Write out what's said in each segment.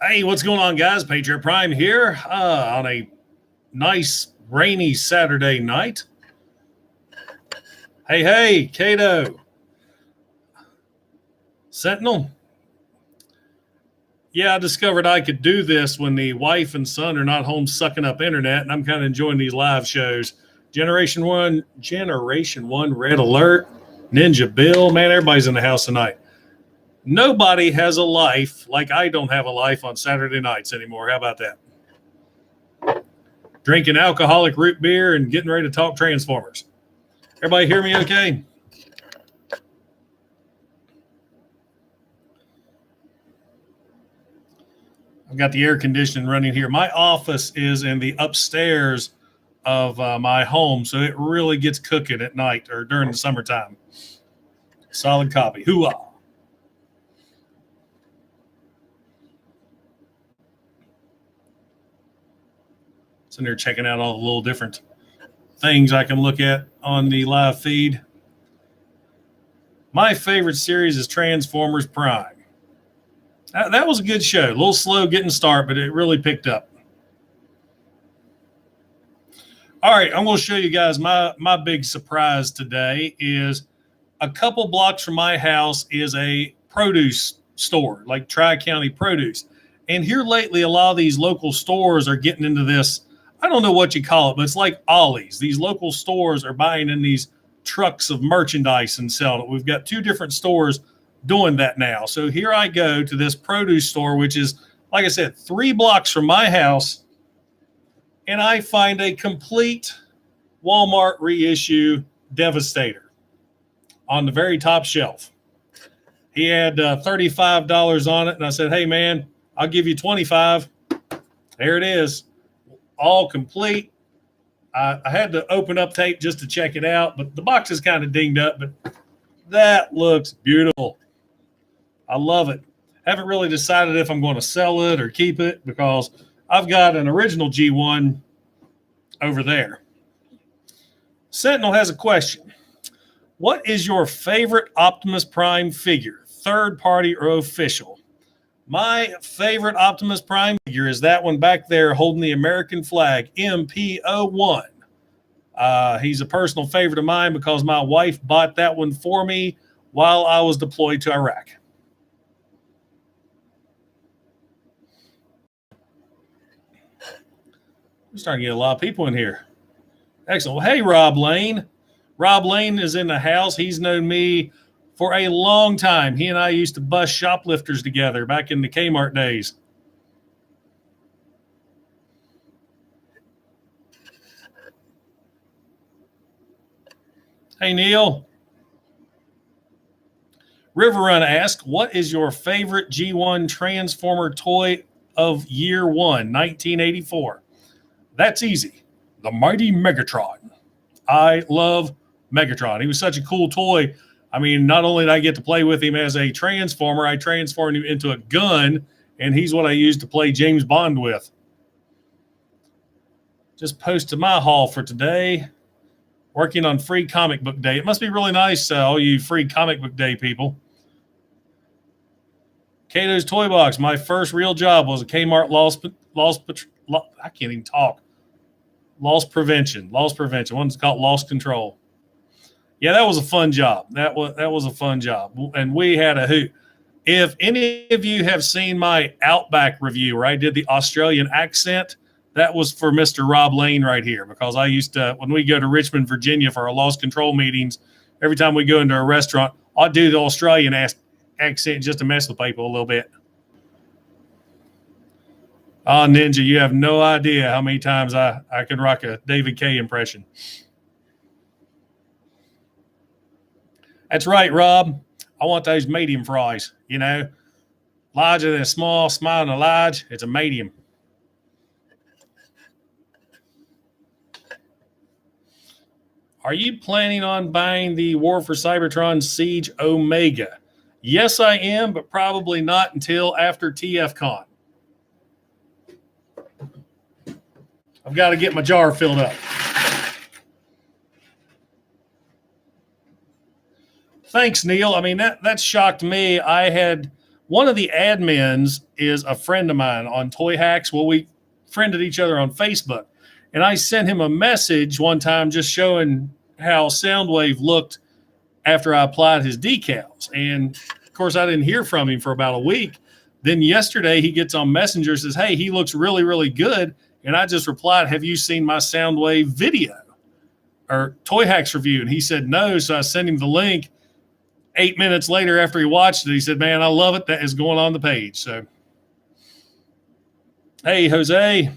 Hey, what's going on, guys? Patriot Prime here on a nice rainy Saturday night. Hey, Cato. Sentinel. Yeah, I discovered I could do this when the wife and son are not home sucking up internet, and I'm kind of enjoying these live shows. Generation One, Red Alert, Ninja Bill. Man, everybody's in the house tonight. Nobody has a life like I don't have a life on Saturday nights anymore. How about that? Drinking alcoholic root beer and getting ready to talk Transformers. Everybody hear me okay? I've got the air conditioning running here. My office is in the upstairs of my home, so it really gets cooking at night or during the summertime. Solid copy. Hoo-ah. Sitting there checking out all the little different things I can look at on the live feed. My favorite series is Transformers Prime. That was a good show. A little slow getting started, but it really picked up. All right, I'm going to show you guys my big surprise today is a couple blocks from my house is a produce store, like Tri-County Produce. And here lately, a lot of these local stores are getting into this. I don't know what you call it, but it's like Ollie's. These local stores are buying in these trucks of merchandise and selling it. We've got two different stores doing that now. So here I go to this produce store, which is, like I said, 3 blocks from my house, and I find a complete Walmart reissue Devastator on the very top shelf. He had $35 on it, and I said, hey, man, I'll give you $25. There it is, all complete. I had to open up tape just to check it out, but the box is kind of dinged up, but that looks beautiful. I love it. Haven't really decided if I'm going to sell it or keep it because I've got an original G1 over there. Sentinel has a question. What is your favorite Optimus Prime figure, third party or official? My favorite Optimus Prime figure is that one back there holding the American flag, MP01. He's a personal favorite of mine because my wife bought that one for me while I was deployed to Iraq. We're starting to get a lot of people in here. Excellent. Well, hey, Rob Lane. Rob Lane is in the house. He's known me for a long time. He and I used to bust shoplifters together back in the Kmart days. Hey, Neil. River Run asks, what is your favorite G1 Transformer toy of year one, 1984? That's easy. The mighty Megatron. I love Megatron. He was such a cool toy. I mean, not only did I get to play with him as a Transformer, I transformed him into a gun, and he's what I used to play James Bond with. Just posted my haul for today. Working on Free Comic Book Day. It must be really nice, all you Free Comic Book Day people. Cato's Toy Box. My first real job was a Kmart I can't even talk. Loss prevention. One's called loss control. Yeah, that was a fun job. That was a fun job, and we had a hoot. If any of you have seen my Outback review where I did the Australian accent, that was for Mr. Rob Lane right here, because I used to, when we go to Richmond, Virginia for our loss control meetings, every time we go into a restaurant, I'll do the Australian accent just to mess with people a little bit. Oh, Ninja, you have no idea how many times I can rock a David K impression. That's right, Rob. I want those medium fries, you know. Larger than a small, smaller than a large. It's a medium. Are you planning on buying the War for Cybertron Siege Omega? Yes, I am, but probably not until after TFCon. I've got to get my jar filled up. Thanks, Neil. I mean, that shocked me. I had One of the admins is a friend of mine on Toy Hacks. Well, we friended each other on Facebook. And I sent him a message one time just showing how Soundwave looked after I applied his decals. And of course, I didn't hear from him for about a week. Then yesterday he gets on Messenger, says, hey, he looks really, really good. And I just replied, have you seen my Soundwave video or Toy Hacks review? And he said, no. So I sent him the link. 8 minutes later after he watched it, he said, man, I love it. That is going on the page. So, hey, Jose.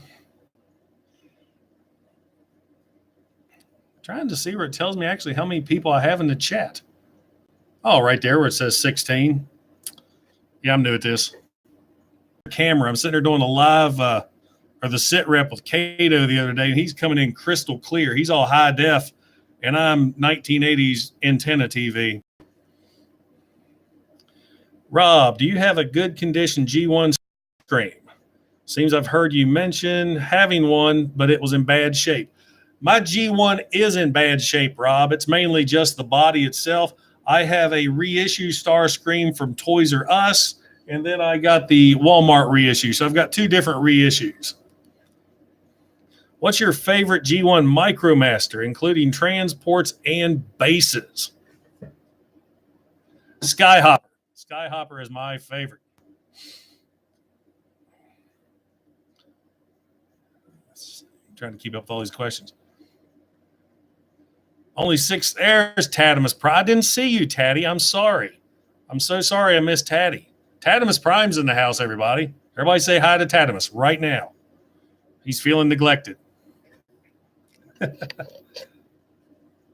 Trying to see where it tells me actually how many people I have in the chat. Oh, right there where it says 16. Yeah, I'm new at this. Camera. I'm sitting there doing a live or the sit rep with Cato the other day, and he's coming in crystal clear. He's all high def, and I'm 1980s antenna TV. Rob, do you have a good condition G1 screen? Seems I've heard you mention having one, but it was in bad shape. My G1 is in bad shape, Rob. It's mainly just the body itself. I have a reissue Star Scream from Toys R Us, and then I got the Walmart reissue. So I've got two different reissues. What's your favorite G1 Micromaster, including transports and bases? Skyhopper. Skyhopper is my favorite. Trying to keep up with all these questions. Only 6. There's Tadimus Prime. I didn't see you, Taddy. I'm sorry. I'm so sorry I missed Taddy. Tadimus Prime's in the house, everybody. Everybody say hi to Tadimus right now. He's feeling neglected.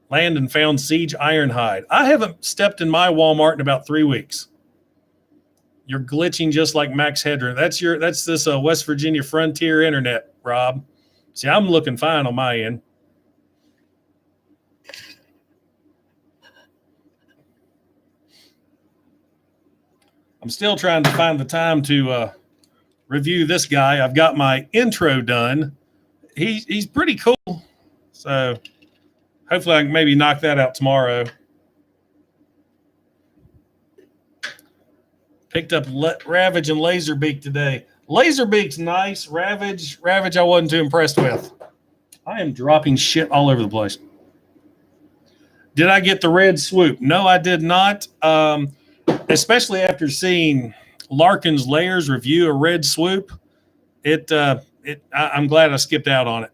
Landon found Siege Ironhide. I haven't stepped in my Walmart in about 3 weeks. You're glitching just like Max Headroom. That's this West Virginia Frontier Internet, Rob. See, I'm looking fine on my end. I'm still trying to find the time to review this guy. I've got my intro done. He's pretty cool. So hopefully I can maybe knock that out tomorrow. Picked up Ravage and Laserbeak today. Laserbeak's nice. Ravage I wasn't too impressed with. I am dropping shit all over the place. Did I get the red swoop? No, I did not. Especially after seeing Larkin's Layers review a red swoop, I'm glad I skipped out on it.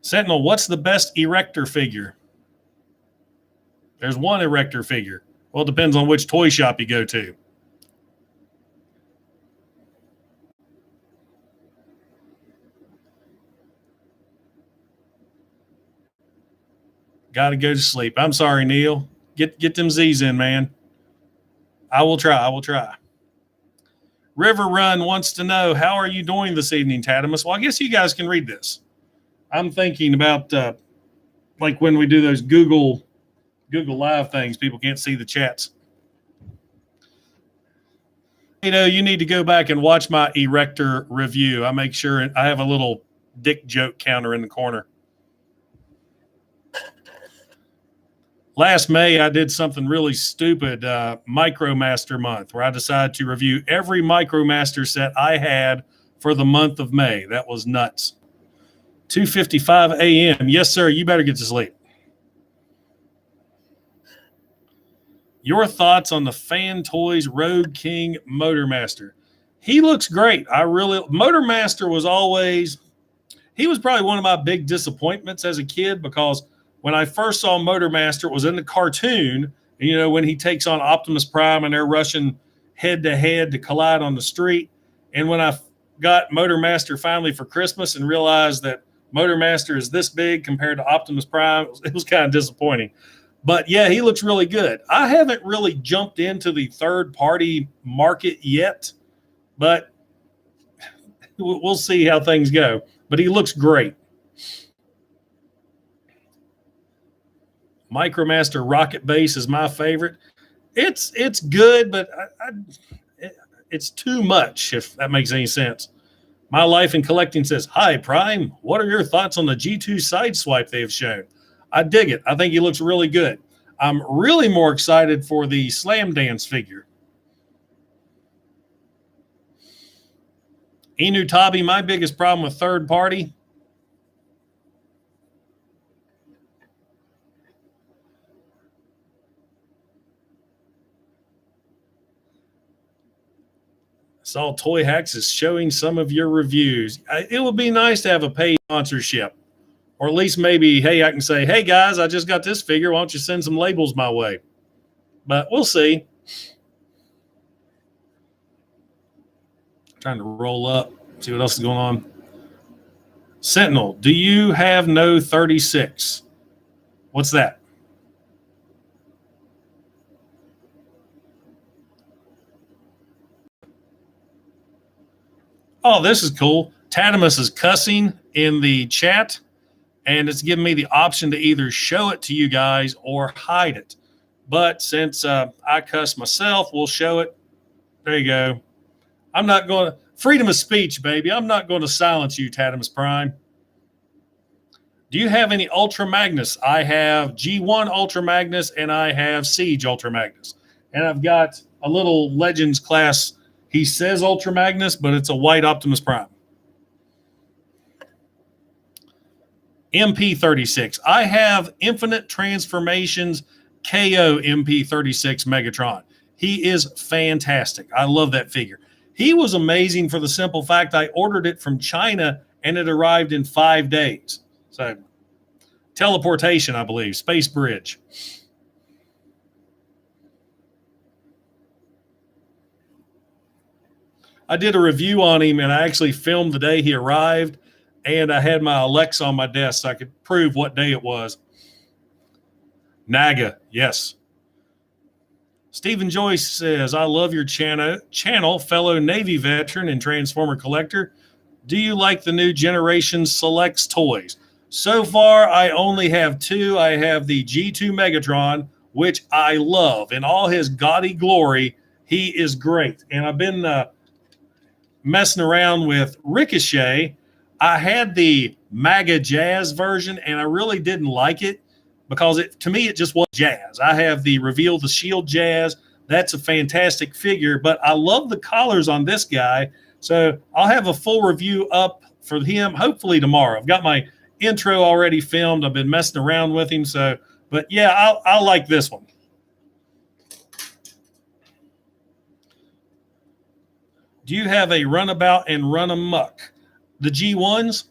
Sentinel, what's the best erector figure? There's one erector figure. Well, it depends on which toy shop you go to. Got to go to sleep. I'm sorry, Neil. Get them Z's in, man. I will try. River Run wants to know, how are you doing this evening, Tadimus? Well, I guess you guys can read this. I'm thinking about like when we do those Google Live things, people can't see the chats. You know, you need to go back and watch my erector review. I make sure I have a little dick joke counter in the corner. Last May, I did something really stupid, Micromaster month, where I decided to review every Micromaster set I had for the month of May. That was nuts. 2:55 a.m. Yes, sir. You better get to sleep. Your thoughts on the Fan Toys Road King Motormaster? He looks great. Motormaster he was probably one of my big disappointments as a kid, because when I first saw Motormaster, it was in the cartoon, and, you know, when he takes on Optimus Prime and they're rushing head to head to collide on the street. And when I got Motormaster finally for Christmas and realized that Motormaster is this big compared to Optimus Prime, it was kind of disappointing. But yeah, he looks really good. I haven't really jumped into the third-party market yet, but we'll see how things go. But he looks great. Micromaster Rocket Base is my favorite. It's good, but it's too much, if that makes any sense. My Life in Collecting says, hi, Prime. What are your thoughts on the G2 Sideswipe they have shown? I dig it. I think he looks really good. I'm really more excited for the Slam Dance figure. Inu Tabi, my biggest problem with third party. Saw Toy Hacks is showing some of your reviews. It would be nice to have a paid sponsorship, or at least maybe, hey, I can say, hey guys, I just got this figure. Why don't you send some labels my way? But we'll see. Trying to roll up, see what else is going on. Sentinel, do you have no 36? What's that? Oh, this is cool. Tadimus is cussing in the chat, and it's giving me the option to either show it to you guys or hide it. But since I cuss myself, we'll show it. There you go. I'm not going to, freedom of speech, baby. I'm not going to silence you, Tadimus Prime. Do you have any Ultra Magnus? I have G1 Ultra Magnus and I have Siege Ultra Magnus. And I've got a little Legends class. He says Ultra Magnus, but it's a white Optimus Prime. MP36. I have Infinite Transformations KO MP36 Megatron. He is fantastic. I love that figure. He was amazing for the simple fact I ordered it from China and it arrived in 5 days. So, teleportation, I believe, space bridge. I did a review on him, and I actually filmed the day he arrived, and I had my Alexa on my desk so I could prove what day it was. Naga, yes. Stephen Joyce says, I love your channel, fellow Navy veteran and Transformer collector. Do you like the new generation Selects toys? So far, I only have 2. I have the G2 Megatron, which I love. In all his gaudy glory, he is great. And I've been messing around with Ricochet. I had the MAGA Jazz version, and I really didn't like it because to me, it just was Jazz. I have the Reveal the Shield Jazz. That's a fantastic figure, but I love the collars on this guy. So I'll have a full review up for him, hopefully tomorrow. I've got my intro already filmed. I've been messing around with him. So, but yeah, I'll like this one. Do you have a runabout and run amuck? The G1s?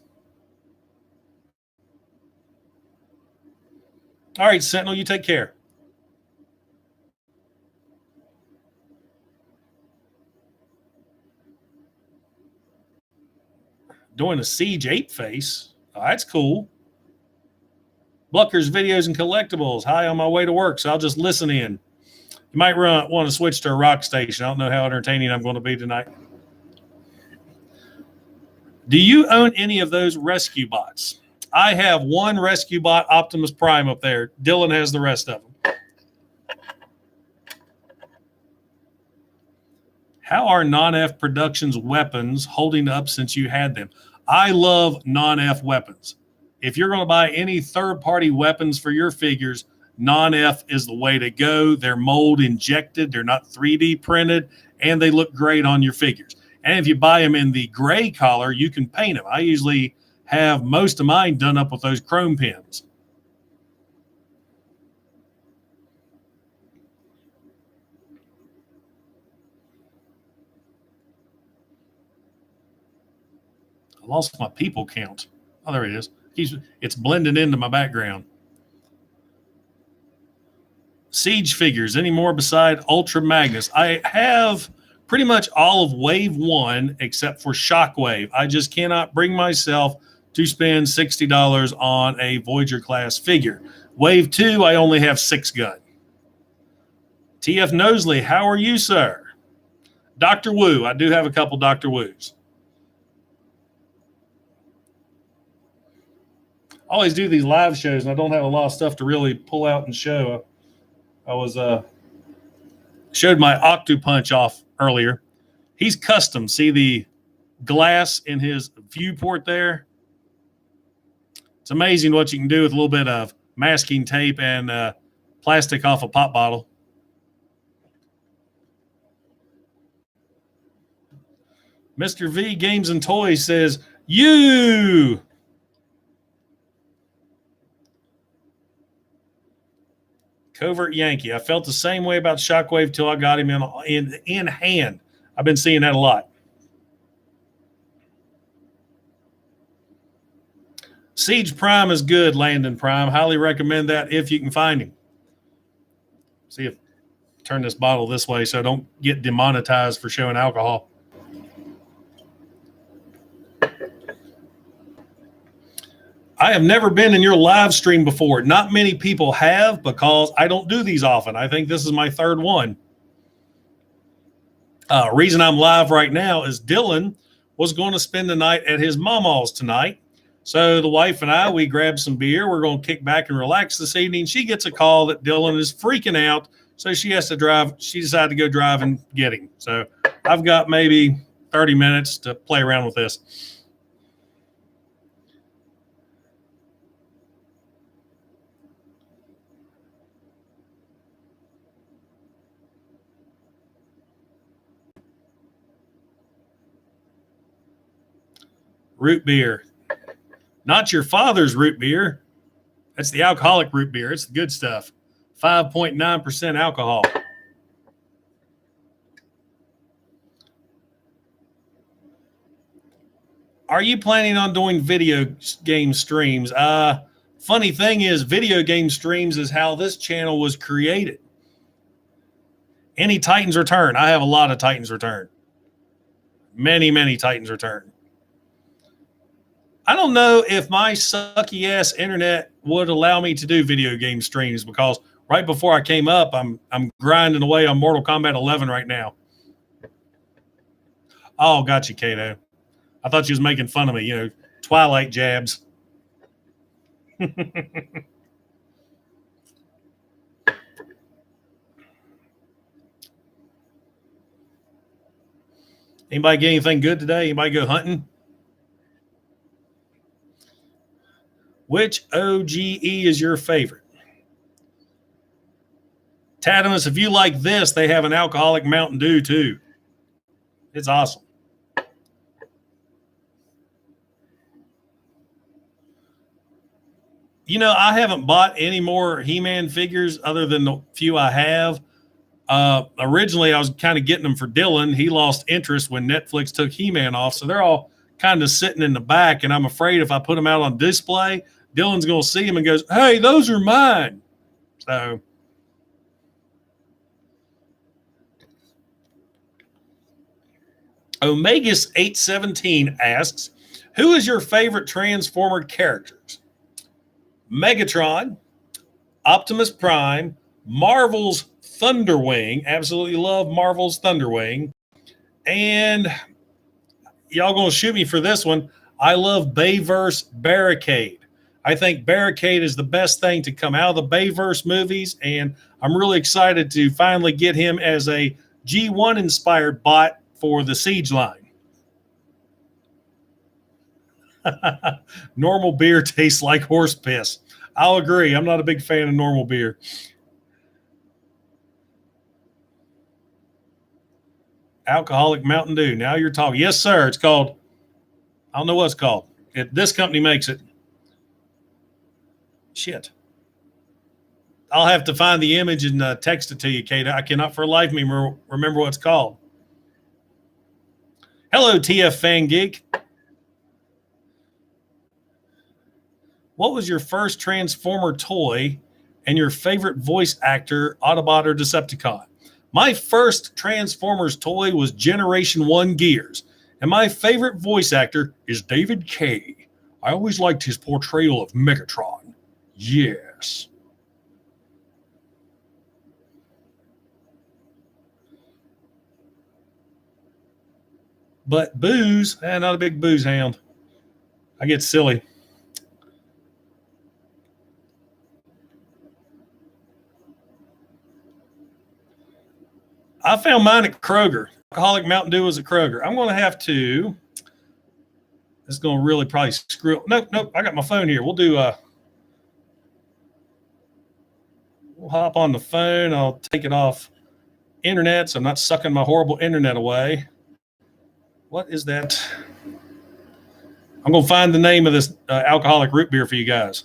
All right, Sentinel, you take care. Doing a Siege ape face. Oh, that's cool. Blucker's videos and collectibles. Hi, on my way to work, so I'll just listen in. You might want to switch to a rock station. I don't know how entertaining I'm going to be tonight. Do you own any of those rescue bots? I have one rescue bot, Optimus Prime, up there. Dylan has the rest of them. How are non-F Productions weapons holding up since you had them? I love non-F weapons. If you're going to buy any third-party weapons for your figures, non-F is the way to go. They're mold injected. They're not 3D printed, and they look great on your figures. And if you buy them in the gray color, you can paint them. I usually have most of mine done up with those chrome pins. I lost my people count. Oh, there it is. It's blending into my background. Siege figures, any more beside Ultra Magnus? I have pretty much all of Wave 1 except for Shockwave. I just cannot bring myself to spend $60 on a Voyager class figure. Wave 2, I only have 6 gun. TF Nosley, how are you, sir? Dr. Wu, I do have a couple Dr. Wus. I always do these live shows, and I don't have a lot of stuff to really pull out and show. I was showed my Octopunch off earlier. He's custom. See the glass in his viewport there? It's amazing what you can do with a little bit of masking tape and plastic off a pop bottle. Mr. V Games and Toys says, you. Covert Yankee. I felt the same way about Shockwave till I got him in hand. I've been seeing that a lot. Siege Prime is good, Landon Prime. Highly recommend that if you can find him. See if turn this bottle this way so I don't get demonetized for showing alcohol. I have never been in your live stream before. Not many people have because I don't do these often. I think this is my third one. Reason I'm live right now is Dylan was going to spend the night at his mama's tonight. So the wife and I, we grabbed some beer. We're going to kick back and relax this evening. She gets a call that Dylan is freaking out. So she has to drive. She decided to go drive and get him. So I've got maybe 30 minutes to play around with this. Root beer. Not your father's root beer. That's the alcoholic root beer. It's the good stuff. 5.9% alcohol. Are you planning on doing video game streams? Funny thing is, video game streams is how this channel was created. Any Titans Return? I have a lot of Titans Return. Many, many Titans Return. I don't know if my sucky ass internet would allow me to do video game streams because right before I came up, I'm grinding away on Mortal Kombat 11 right now. Oh, got you, Kato. I thought you was making fun of me, you know, Twilight jabs. Anybody get anything good today? Anybody go hunting? Which OGE is your favorite? Tadimus, if you like this, they have an alcoholic Mountain Dew too. It's awesome. You know, I haven't bought any more He-Man figures other than the few I have. Originally, I was kind of getting them for Dylan. He lost interest when Netflix took He-Man off, so they're all kind of sitting in the back, and I'm afraid if I put them out on display, Dylan's going to see them and goes, hey, those are mine. So Omegas 817 asks, who is your favorite Transformer characters? Megatron, Optimus Prime, Marvel's Thunderwing. Absolutely love Marvel's Thunderwing. And y'all going to shoot me for this one. I love Bayverse Barricade. I think Barricade is the best thing to come out of the Bayverse movies, and I'm really excited to finally get him as a G1 inspired bot for the Siege line. Normal beer tastes like horse piss. I'll agree. I'm not a big fan of normal beer. Alcoholic Mountain Dew. Now you're talking. Yes, sir. It's called, I don't know what it's called. This company makes it. Shit. I'll have to find the image and text it to you, Kate. I cannot for life of me remember what it's called. Hello, TF Fan Geek. What was your first Transformer toy and your favorite voice actor, Autobot or Decepticon? My first Transformers toy was Generation 1 Gears, and my favorite voice actor is David Kaye. I always liked his portrayal of Megatron. Yes. But booze, not a big booze hound. I get silly. I found mine at Kroger. Alcoholic Mountain Dew was at Kroger. I'm going to have to. It's going to really probably screw. Nope. I got my phone here. We'll do. We'll hop on the phone. I'll take it off internet, so I'm not sucking my horrible internet away. What is that? I'm going to find the name of this alcoholic root beer for you guys.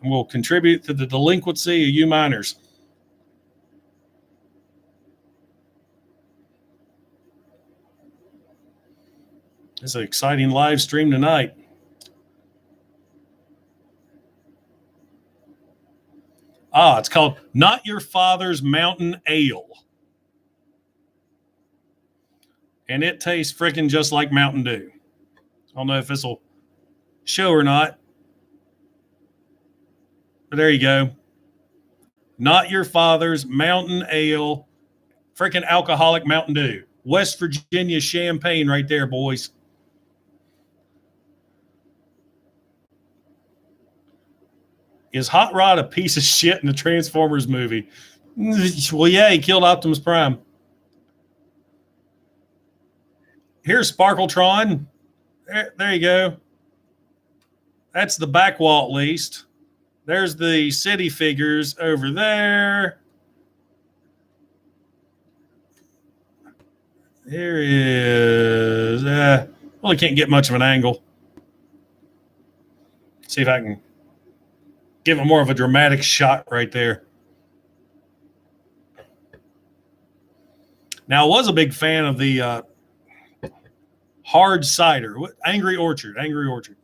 I'm going to contribute to the delinquency of you minors. It's an exciting live stream tonight. It's called Not Your Father's Mountain Ale. And it tastes freaking just like Mountain Dew. I don't know if this will show or not. But there you go. Not Your Father's Mountain Ale. Freaking alcoholic Mountain Dew. West Virginia champagne right there, boys. Is Hot Rod a piece of shit in the Transformers movie? Well, yeah, he killed Optimus Prime. Here's Sparkletron. There you go. That's the back wall, at least. There's the city figures over there. Here is. Well, I can't get much of an angle. See if I can give it more of a dramatic shot right there. Now, I was a big fan of the hard cider. Angry Orchard. TF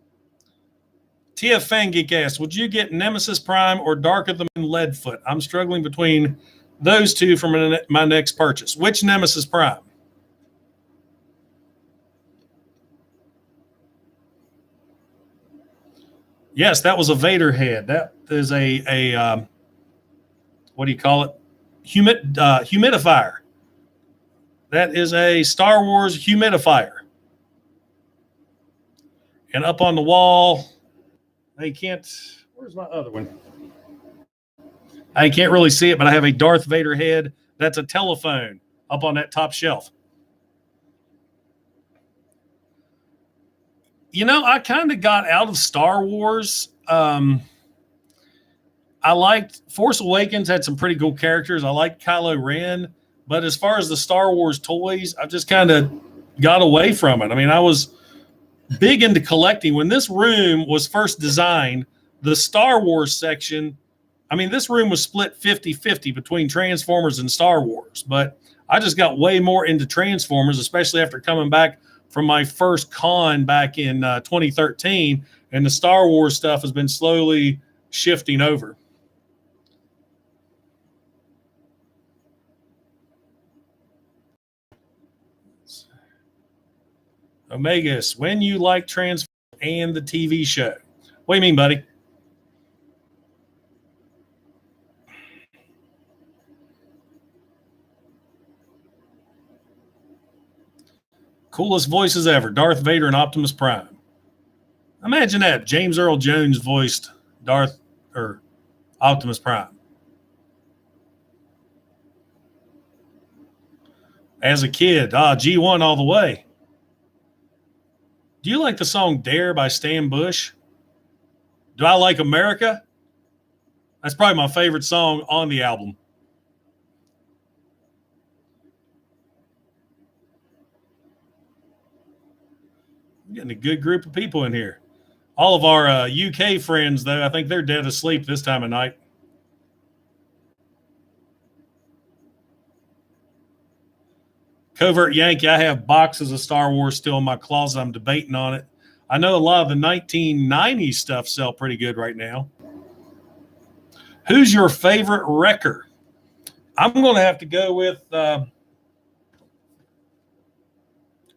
Fangeek asks, would you get Nemesis Prime or Dark of the Moon Leadfoot? I'm struggling between those two for my next purchase. Which Nemesis Prime? Yes, that was a Vader head. That is a what do you call it? Humidifier. That is a Star Wars humidifier. And up on the wall, I can't. Where's my other one? I can't really see it, but I have a Darth Vader head. That's a telephone up on that top shelf. You know, I kind of got out of Star Wars. I liked Force Awakens, had some pretty cool characters. I liked Kylo Ren. But as far as the Star Wars toys, I've just kind of got away from it. I mean, I was big into collecting. When this room was first designed, the Star Wars section, I mean, this room was split 50-50 between Transformers and Star Wars. But I just got way more into Transformers, especially after coming back from my first con back in 2013. And the Star Wars stuff has been slowly shifting over. Omegas, when you like Transformers and the TV show. What do you mean, buddy? Coolest voices ever, Darth Vader and Optimus Prime. Imagine that, James Earl Jones voiced Darth or Optimus Prime. As a kid, G1 all the way. Do you like the song Dare by Stan Bush? Do I like America? That's probably my favorite song on the album. We're getting a good group of people in here. All of our UK friends, though, I think they're dead asleep this time of night. Covert Yankee, I have boxes of Star Wars still in my closet. I'm debating on it. I know a lot of the 1990s stuff sell pretty good right now. Who's your favorite wrecker? I'm going to have to go with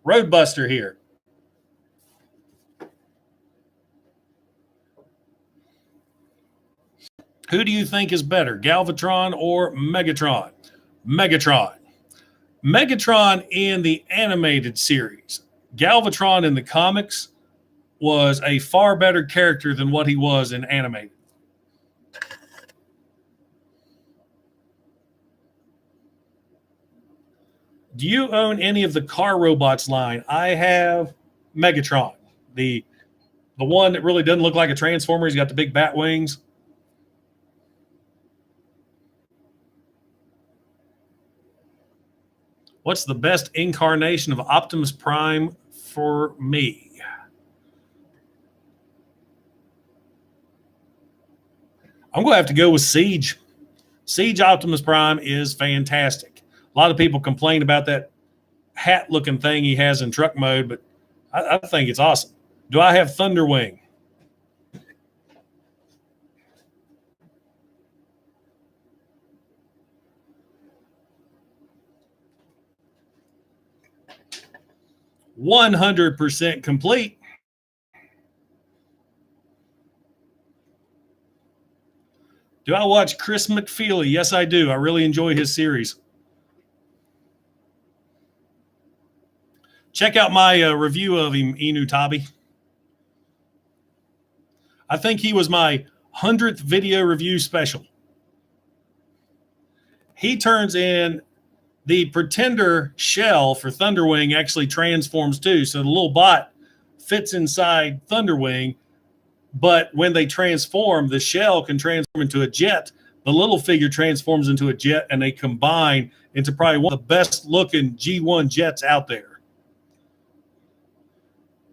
Roadbuster here. Who do you think is better, Galvatron or Megatron? Megatron. Megatron in the animated series. Galvatron in the comics was a far better character than what he was in animated. Do you own any of the Car Robots line? I have Megatron, the one that really doesn't look like a Transformer. He's got the big bat wings. What's the best incarnation of Optimus Prime for me? I'm going to have to go with Siege. Siege Optimus Prime is fantastic. A lot of people complain about that hat-looking thing he has in truck mode, but I think it's awesome. Do I have Thunderwing? %100 complete. Do I watch Chris McFeely? Yes, I do. I really enjoy his series. Check out my review of him, Inu Tabi. I think he was my 100th video review special. He turns in the Pretender shell for Thunderwing actually transforms too. So the little bot fits inside Thunderwing, but when they transform, the shell can transform into a jet. The little figure transforms into a jet, and they combine into probably one of the best looking G1 jets out there.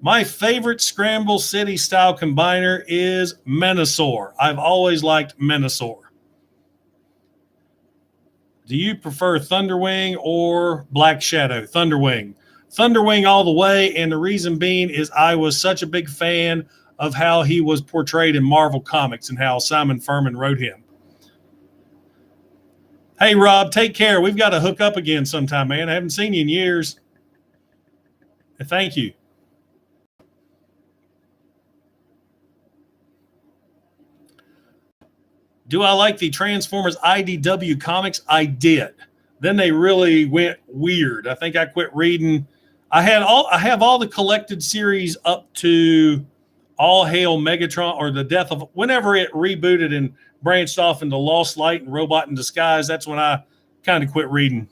My favorite Scramble City style combiner is Menasor. I've always liked Menasor. Do you prefer Thunderwing or Black Shadow? Thunderwing. Thunderwing all the way, and the reason being is I was such a big fan of how he was portrayed in Marvel Comics and how Simon Furman wrote him. Hey, Rob, take care. We've got to hook up again sometime, man. I haven't seen you in years. Thank you. Do I like the Transformers IDW comics? I did. Then they really went weird. I think I quit reading. I have all the collected series up to All Hail Megatron, or the death of, whenever it rebooted and branched off into Lost Light and Robot in Disguise. That's when I kind of quit reading.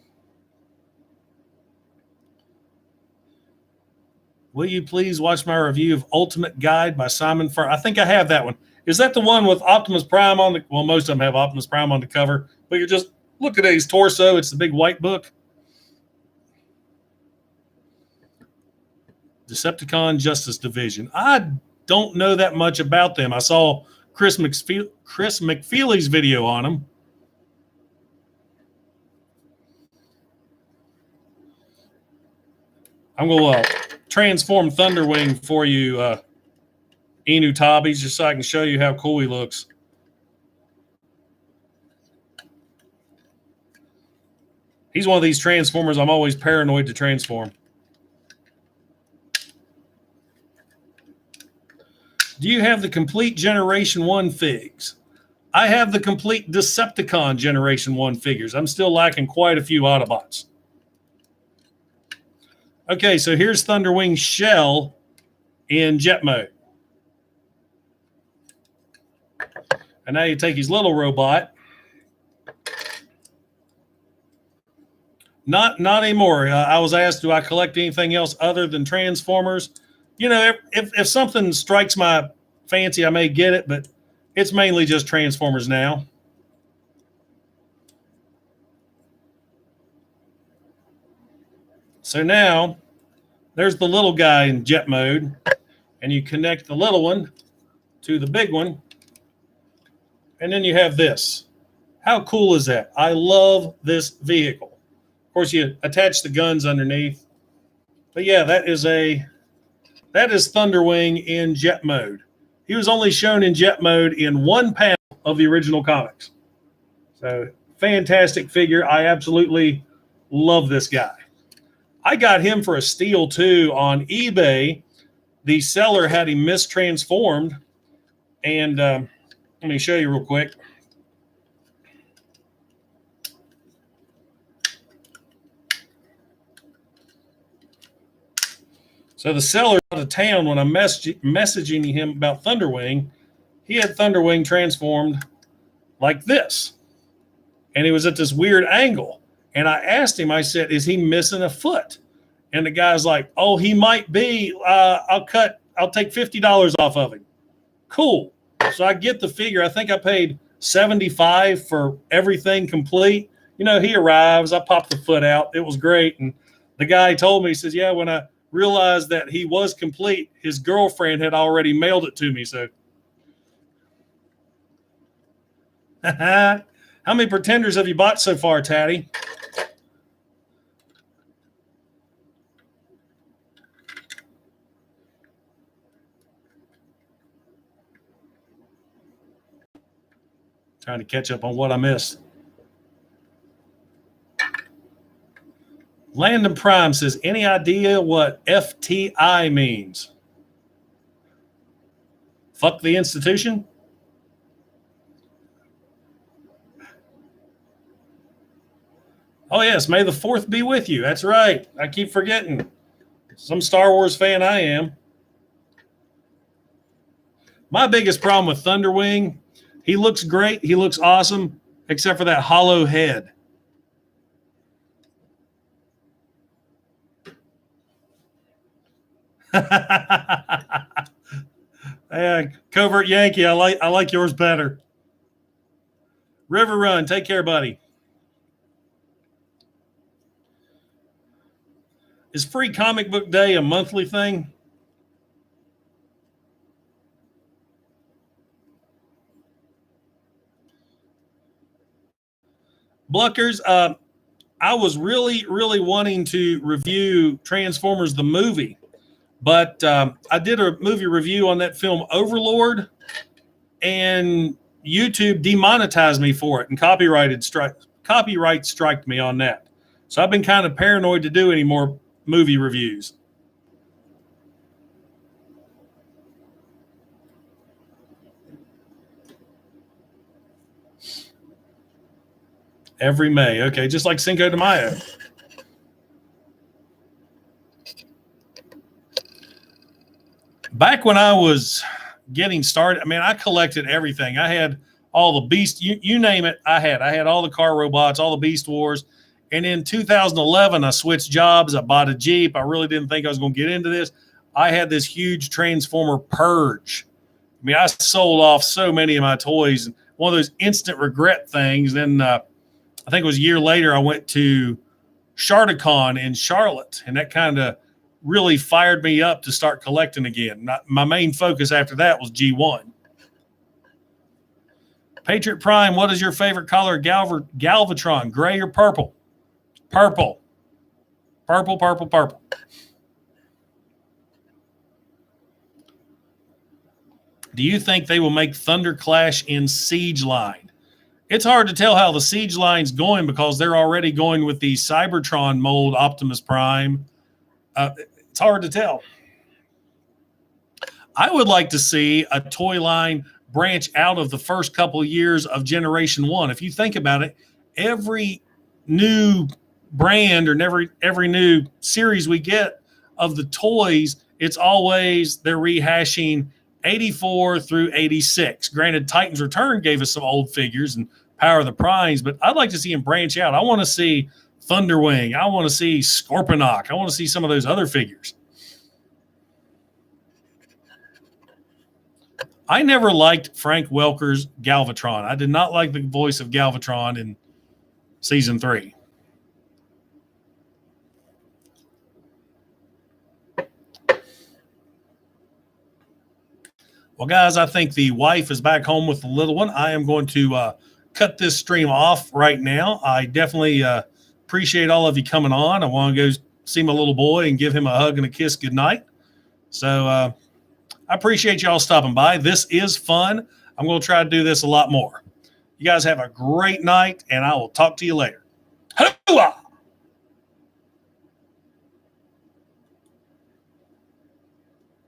Will you please watch my review of Ultimate Guide by Simon Furman? I think I have that one. Is that the one with Optimus Prime on the, well, most of them have Optimus Prime on the cover, but you just look at his torso. It's the big white book. Decepticon Justice Division. I don't know that much about them. I saw Chris McFeely's video on them. I'm going to transform Thunderwing for you, Inu Tabi, just so I can show you how cool he looks. He's one of these Transformers I'm always paranoid to transform. Do you have the complete Generation 1 figs? I have the complete Decepticon Generation 1 figures. I'm still lacking quite a few Autobots. Okay, so here's Thunderwing's shell in jet mode. And now you take his little robot. Not anymore. I was asked, do I collect anything else other than Transformers? You know, if something strikes my fancy, I may get it, but it's mainly just Transformers now. So now there's the little guy in jet mode, and you connect the little one to the big one. And then you have this. How cool is that? I love this vehicle. Of course, you attach the guns underneath. But yeah, that is Thunderwing in jet mode. He was only shown in jet mode in one panel of the original comics. So fantastic figure. I absolutely love this guy. I got him for a steal too on eBay. The seller had him mistransformed, and let me show you real quick. So the seller out of town, when I'm messaging him about Thunderwing, he had Thunderwing transformed like this. And he was at this weird angle. And I asked him, I said, is he missing a foot? And the guy's like, oh, he might be. I'll take $50 off of him. Cool. So I get the figure. I think I paid $75 for everything complete. He arrives. I popped the foot out. It was great. And the guy told me, he says, yeah, when I realized that he was complete, his girlfriend had already mailed it to me. So, how many Pretenders have you bought so far, Tatty? Trying to catch up on what I missed. Landon Prime says, any idea what FTI means? Fuck the institution? Oh, yes. May the 4th be with you. That's right. I keep forgetting. Some Star Wars fan I am. My biggest problem with Thunderwing, he looks great. He looks awesome, except for that hollow head. Covert Yankee, I like yours better. River Run, take care, buddy. Is Free Comic Book Day a monthly thing? Bluckers, I was really, really wanting to review Transformers the movie, but I did a movie review on that film Overlord, and YouTube demonetized me for it and copyright striked me on that. So I've been kind of paranoid to do any more movie reviews. Every May. Okay, just like Cinco de Mayo. Back when I was getting started, I collected everything. I had all the Beast, you name it, I had all the car robots, all the Beast Wars. And in 2011, I switched jobs. I bought a Jeep. I really didn't think I was going to get into this. I had this huge Transformer purge. I sold off so many of my toys. One of those instant regret things. Then I think it was a year later, I went to Sharticon in Charlotte, and that kind of really fired me up to start collecting again. My main focus after that was G1. Patriot Prime, what is your favorite color? Galvatron, gray or purple? Purple. Purple, purple, purple. Do you think they will make Thunder Clash in Siege Line? It's hard to tell how the Siege Line's going because they're already going with the Cybertron mold Optimus Prime. It's hard to tell. I would like to see a toy line branch out of the first couple of years of Generation 1. If you think about it, every new brand or every new series we get of the toys, it's always they're rehashing 84 through 86. Granted, Titans Return gave us some old figures and Power of the Primes, but I'd like to see them branch out. I want to see Thunderwing. I want to see Scorponok. I want to see some of those other figures. I never liked Frank Welker's Galvatron. I did not like the voice of Galvatron in season 3. Well, guys, I think the wife is back home with the little one. I am going to cut this stream off right now. I definitely appreciate all of you coming on. I want to go see my little boy and give him a hug and a kiss goodnight. So I appreciate y'all stopping by. This is fun. I'm going to try to do this a lot more. You guys have a great night, and I will talk to you later. Hoo-ah!